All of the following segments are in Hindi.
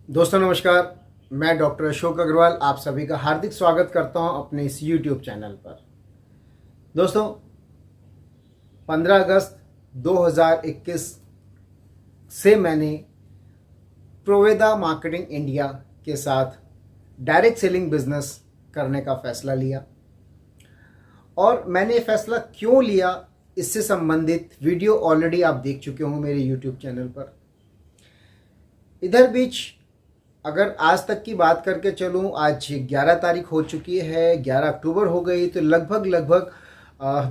दोस्तों नमस्कार। मैं डॉक्टर अशोक अग्रवाल आप सभी का हार्दिक स्वागत करता हूं अपने इस यूट्यूब चैनल पर। दोस्तों 15 अगस्त 2021 से मैंने प्रोवेदा मार्केटिंग इंडिया के साथ डायरेक्ट सेलिंग बिजनेस करने का फैसला लिया। और मैंने ये फैसला क्यों लिया, इससे संबंधित वीडियो ऑलरेडी आप देख चुके होंगे मेरे यूट्यूब चैनल पर। इधर बीच अगर आज तक की बात करके चलूँ, आज 11 तारीख हो चुकी है, 11 अक्टूबर हो गई, तो लगभग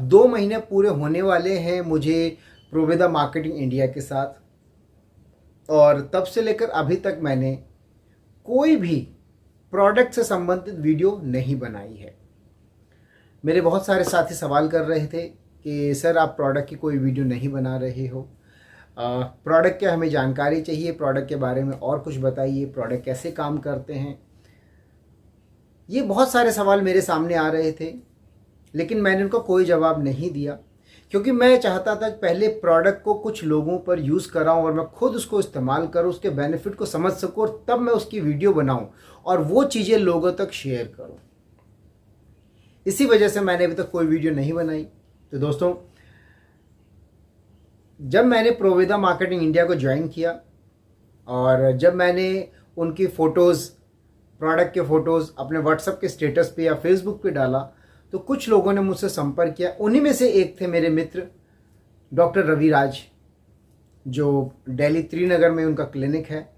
2 महीने पूरे होने वाले हैं मुझे प्रोवेदा मार्केटिंग इंडिया के साथ। और तब से लेकर अभी तक मैंने कोई भी प्रोडक्ट से संबंधित वीडियो नहीं बनाई है। मेरे बहुत सारे साथी सवाल कर रहे थे कि सर आप प्रोडक्ट की कोई वीडियो नहीं बना रहे हो, प्रोडक्ट की हमें जानकारी चाहिए, प्रोडक्ट के बारे में और कुछ बताइए, प्रोडक्ट कैसे काम करते हैं। ये बहुत सारे सवाल मेरे सामने आ रहे थे, लेकिन मैंने उनको कोई जवाब नहीं दिया, क्योंकि मैं चाहता था कि पहले प्रोडक्ट को कुछ लोगों पर यूज़ कराऊं और मैं खुद उसको इस्तेमाल करूं, उसके बेनिफिट को समझ सकूं और तब मैं उसकी वीडियो बनाऊं और वो चीज़ें लोगों तक शेयर करूं। इसी वजह से मैंने अभी तक कोई वीडियो नहीं बनाई। तो दोस्तों, जब मैंने प्रोवेदा मार्केटिंग इंडिया को ज्वाइन किया और जब मैंने उनकी फ़ोटोज़, प्रोडक्ट के फ़ोटोज़ अपने व्हाट्सएप के स्टेटस पे या फेसबुक पे डाला, तो कुछ लोगों ने मुझसे संपर्क किया। उन्हीं में से एक थे मेरे मित्र डॉक्टर रवि राज, जो दिल्ली त्रिनगर में उनका क्लिनिक है।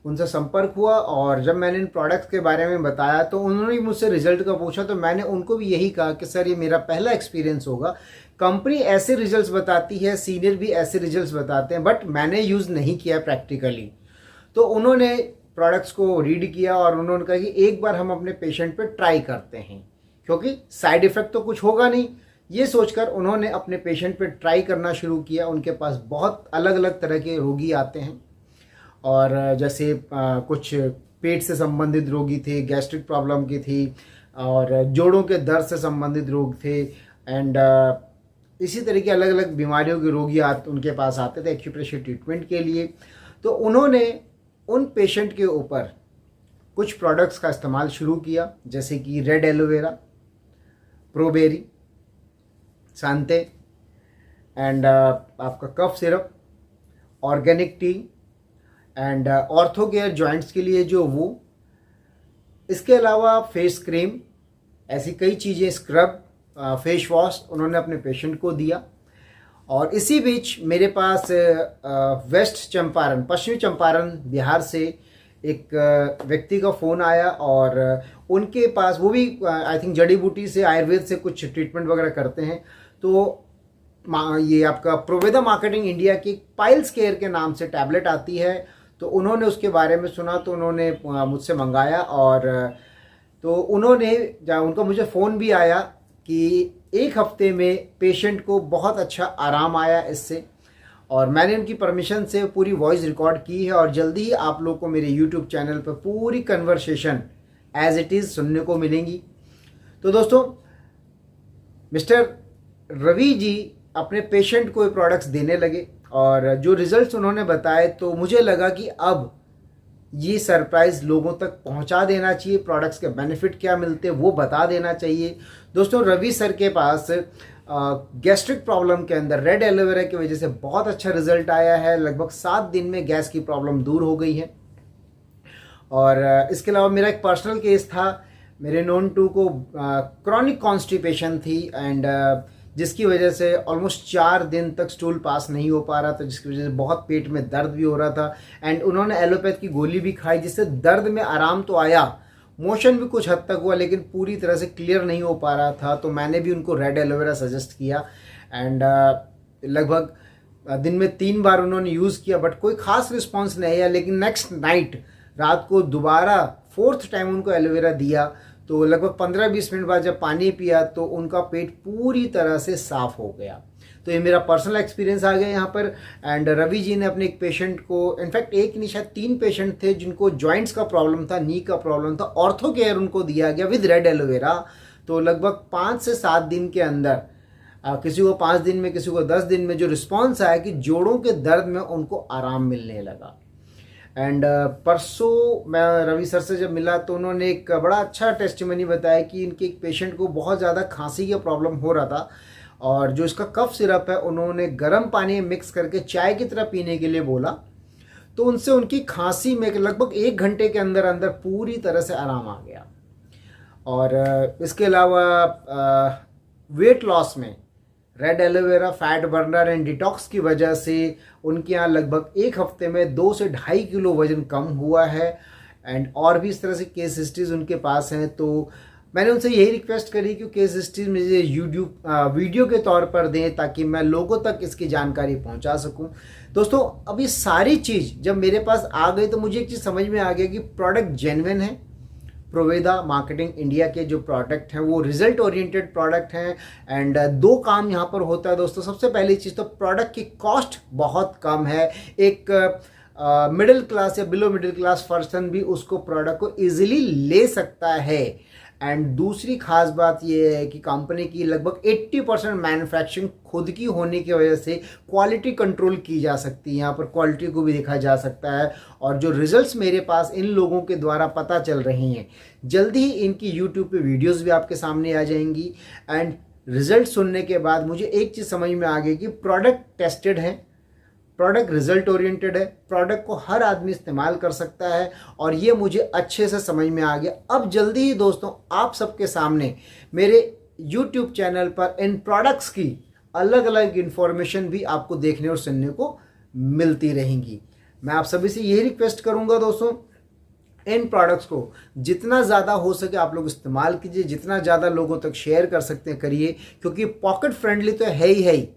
उनसे संपर्क हुआ और जब मैंने इन प्रोडक्ट्स के बारे में बताया तो उन्होंने मुझसे रिजल्ट का पूछा, तो मैंने उनको भी यही कहा कि सर ये मेरा पहला एक्सपीरियंस होगा, कंपनी ऐसे रिजल्ट्स बताती है, सीनियर भी ऐसे रिजल्ट्स बताते हैं, बट मैंने यूज़ नहीं किया प्रैक्टिकली। तो उन्होंने प्रोडक्ट्स को रीड किया और उन्होंने कहा कि एक बार हम अपने पेशेंट पे ट्राई करते हैं, क्योंकि साइड इफ़ेक्ट तो कुछ होगा नहीं। ये सोचकर उन्होंने अपने पेशेंट पे ट्राई करना शुरू किया। उनके पास बहुत अलग अलग तरह के रोगी आते हैं, और जैसे कुछ पेट से संबंधित रोगी थे, गैस्ट्रिक प्रॉब्लम की थी, और जोड़ों के दर्द से संबंधित रोग थे, एंड इसी तरह की अलग अलग बीमारियों के रोगी उनके पास आते थे एक्यूप्रेशर ट्रीटमेंट के लिए। तो उन्होंने उन पेशेंट के ऊपर कुछ प्रोडक्ट्स का इस्तेमाल शुरू किया, जैसे कि रेड एलोवेरा, प्रोबेरी, सांते, एंड आपका cough syrup, organic tea, and ortho care joints के लिए जो वो, इसके अलावा फेस क्रीम, ऐसी कई चीज़ें, स्क्रब, फेस वॉश उन्होंने अपने पेशेंट को दिया। और इसी बीच मेरे पास वेस्ट चंपारण, पश्चिमी चंपारण बिहार से एक व्यक्ति का फ़ोन आया, और उनके पास वो भी आई थिंक जड़ी बूटी से, आयुर्वेद से कुछ ट्रीटमेंट वगैरह करते हैं। तो ये आपका प्रोवेदा मार्केटिंग इंडिया की पाइल्स केयर के नाम से टैबलेट आती है, तो उन्होंने उसके बारे में सुना, तो उन्होंने मुझसे मंगाया। और तो उन्होंने उनका मुझे फ़ोन भी आया कि एक हफ्ते में पेशेंट को बहुत अच्छा आराम आया इससे, और मैंने उनकी परमिशन से पूरी वॉइस रिकॉर्ड की है, और जल्दी ही आप लोग को मेरे यूट्यूब चैनल पर पूरी कन्वर्सेशन एज इट इज़ सुनने को मिलेंगी। तो दोस्तों, मिस्टर रवि जी अपने पेशेंट को ये प्रोडक्ट्स देने लगे, और जो रिजल्ट्स उन्होंने बताए, तो मुझे लगा कि अब ये सरप्राइज़ लोगों तक पहुंचा देना चाहिए। प्रोडक्ट्स के बेनिफिट क्या मिलते हैं वो बता देना चाहिए। दोस्तों, रवि सर के पास गैस्ट्रिक प्रॉब्लम के अंदर रेड एलोवेरा की वजह से बहुत अच्छा रिजल्ट आया है। लगभग 7 दिन में गैस की प्रॉब्लम दूर हो गई है। और इसके अलावा मेरा एक पर्सनल केस था, मेरे नोन टू को क्रॉनिक कॉन्स्टिपेशन थी, एंड जिसकी वजह से ऑलमोस्ट 4 दिन तक स्टूल पास नहीं हो पा रहा था, जिसकी वजह से बहुत पेट में दर्द भी हो रहा था। एंड उन्होंने एलोपैथ की गोली भी खाई, जिससे दर्द में आराम तो आया, मोशन भी कुछ हद तक हुआ, लेकिन पूरी तरह से क्लियर नहीं हो पा रहा था। तो मैंने भी उनको रेड एलोवेरा सजेस्ट किया, एंड लगभग दिन में 3 बार उन्होंने यूज़ किया, बट कोई ख़ास रिस्पॉन्स नहीं आया। लेकिन नेक्स्ट नाइट, रात को दोबारा 4th टाइम उनको एलोवेरा दिया, तो लगभग 15-20 मिनट बाद जब पानी पिया तो उनका पेट पूरी तरह से साफ़ हो गया। तो ये मेरा पर्सनल एक्सपीरियंस आ गया यहाँ पर। एंड रवि जी ने अपने एक पेशेंट को, इनफैक्ट एक नहीं शायद 3 पेशेंट थे जिनको जॉइंट्स का प्रॉब्लम था, नी का प्रॉब्लम था, ऑर्थो केयर उनको दिया गया विद रेड एलोवेरा। तो लगभग 5 से 7 दिन के अंदर, किसी को 5 दिन में, किसी को 10 दिन में जो रिस्पॉन्स आया कि जोड़ों के दर्द में उनको आराम मिलने लगा। एंड परसों मैं रवि सर से जब मिला तो उन्होंने एक बड़ा अच्छा टेस्टिमनी बताया कि इनके एक पेशेंट को बहुत ज़्यादा खांसी का प्रॉब्लम हो रहा था, और जो इसका कफ सिरप है उन्होंने गर्म पानी में मिक्स करके चाय की तरह पीने के लिए बोला। तो उनसे उनकी खांसी में लगभग 1 घंटे के अंदर अंदर पूरी तरह से आराम आ गया। और इसके अलावा वेट लॉस में red aloe vera fat burner and detox की वजह से उनके यहाँ लगभग 1 हफ्ते में 2 से 2.5 किलो वजन कम हुआ है। एंड और भी इस तरह से केस हिस्ट्रीज उनके पास हैं। तो मैंने उनसे यही रिक्वेस्ट करी कि केस हिस्ट्रीज मुझे यूट्यूब वीडियो के तौर पर दें ताकि मैं लोगों तक इसकी जानकारी पहुंचा सकूं। दोस्तों, अब ये सारी चीज़ जब मेरे पास आ गई तो मुझे एक चीज़ समझ में आ गया कि प्रोडक्ट जेन्युइन है। प्रोवेदा मार्केटिंग इंडिया के जो प्रोडक्ट हैं वो रिजल्ट ओरिएंटेड प्रोडक्ट हैं। एंड 2 काम यहाँ पर होता है दोस्तों। सबसे पहली चीज़ तो प्रोडक्ट की कॉस्ट बहुत कम है। एक मिडिल क्लास या बिलो मिडिल क्लास पर्सन भी उसको प्रोडक्ट को इजीली ले सकता है। एंड दूसरी खास बात यह है कि कंपनी की लगभग 80% मैन्युफैक्चरिंग खुद की होने की वजह से क्वालिटी कंट्रोल की जा सकती है। यहाँ पर क्वालिटी को भी देखा जा सकता है। और जो रिजल्ट्स मेरे पास इन लोगों के द्वारा पता चल रहे हैं, जल्दी ही इनकी यूट्यूब पे वीडियोस भी आपके सामने आ जाएंगी। एंड रिजल्ट सुनने के बाद मुझे एक चीज़ समझ में आ गई कि प्रोडक्ट टेस्टेड है, प्रोडक्ट रिजल्ट ओरिएंटेड है, प्रोडक्ट को हर आदमी इस्तेमाल कर सकता है, और ये मुझे अच्छे से समझ में आ गया। अब जल्दी ही दोस्तों आप सबके सामने मेरे YouTube चैनल पर इन प्रोडक्ट्स की अलग अलग इंफॉर्मेशन भी आपको देखने और सुनने को मिलती रहेंगी। मैं आप सभी से यही रिक्वेस्ट करूंगा दोस्तों, इन प्रोडक्ट्स को जितना ज़्यादा हो सके आप लोग इस्तेमाल कीजिए, जितना ज़्यादा लोगों तक शेयर कर सकते हैं करिए, क्योंकि पॉकेट फ्रेंडली तो है ही,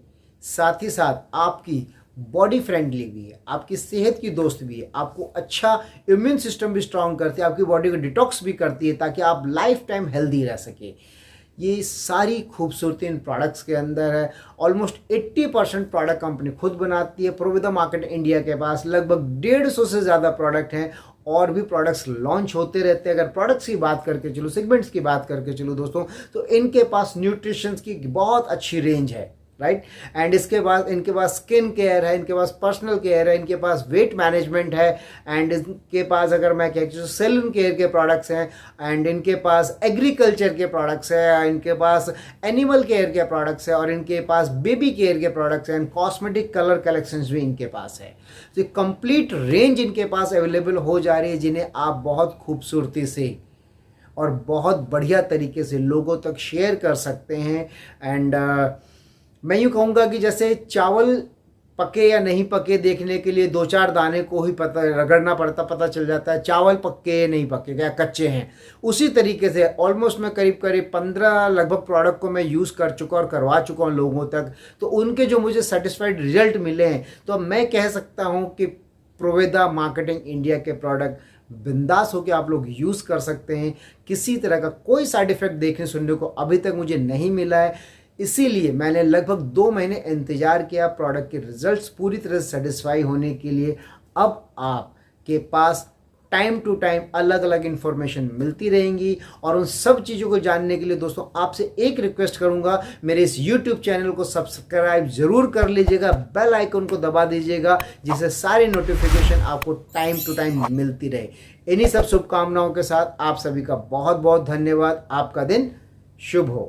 साथ ही साथ आपकी बॉडी फ्रेंडली भी है, आपकी सेहत की दोस्त भी है, आपको अच्छा इम्यून सिस्टम भी स्ट्रांग करती है, आपकी बॉडी को डिटॉक्स भी करती है ताकि आप लाइफ टाइम हेल्दी रह सके। ये सारी खूबसूरती इन प्रोडक्ट्स के अंदर है। ऑलमोस्ट 80% प्रोडक्ट कंपनी खुद बनाती है। प्रोवेदा मार्केट इंडिया के पास लगभग 150 से ज़्यादा प्रोडक्ट हैं, और भी प्रोडक्ट्स लॉन्च होते रहते हैं। अगर प्रोडक्ट्स की बात करके चलो, सेगमेंट्स की बात करके चलो दोस्तों, तो इनके पास न्यूट्रिशंस की बहुत अच्छी रेंज है, राइट। एंड इसके बाद इनके पास स्किन केयर है, इनके पास पर्सनल केयर है, इनके पास वेट मैनेजमेंट है, एंड इनके पास अगर मैं कह तो सेलून केयर के प्रोडक्ट्स हैं, एंड इनके पास एग्रीकल्चर के प्रोडक्ट्स हैं, इनके पास एनिमल केयर के प्रोडक्ट्स हैं, और इनके पास बेबी केयर के प्रोडक्ट्स हैं, एंड कॉस्मेटिक कलर कलेक्शंस भी इनके पास है। तो कंप्लीट रेंज इनके पास अवेलेबल हो जा रही है, जिन्हें आप बहुत खूबसूरती से और बहुत बढ़िया तरीके से लोगों तक शेयर कर सकते हैं। एंड मैं यूँ कहूँगा कि जैसे चावल पके या नहीं पके देखने के लिए 2-4 दाने को ही पता रगड़ना पड़ता, पता चल जाता है चावल पके या नहीं पके या कच्चे हैं। उसी तरीके से ऑलमोस्ट मैं करीब 15 लगभग प्रोडक्ट को मैं यूज़ कर चुका और करवा चुका हूँ लोगों तक। तो उनके जो मुझे सेटिस्फाइड रिजल्ट मिले हैं, तो मैं कह सकता हूँ कि प्रोवेदा मार्केटिंग इंडिया के प्रोडक्ट बिंदास होकर आप लोग यूज़ कर सकते हैं। किसी तरह का कोई साइड इफेक्ट देखने सुनने को अभी तक मुझे नहीं मिला है। इसीलिए मैंने लगभग 2 महीने इंतजार किया प्रोडक्ट के रिजल्ट्स पूरी तरह से सेटिस्फाई होने के लिए। अब आपके पास टाइम टू टाइम अलग अलग इन्फॉर्मेशन मिलती रहेंगी, और उन सब चीज़ों को जानने के लिए दोस्तों आपसे एक रिक्वेस्ट करूंगा, मेरे इस YouTube चैनल को सब्सक्राइब जरूर कर लीजिएगा, बेल आइकन को दबा दीजिएगा, जिससे सारी नोटिफिकेशन आपको टाइम टू टाइम मिलती रहे। इन्हीं सब शुभकामनाओं के साथ आप सभी का बहुत बहुत धन्यवाद। आपका दिन शुभ हो।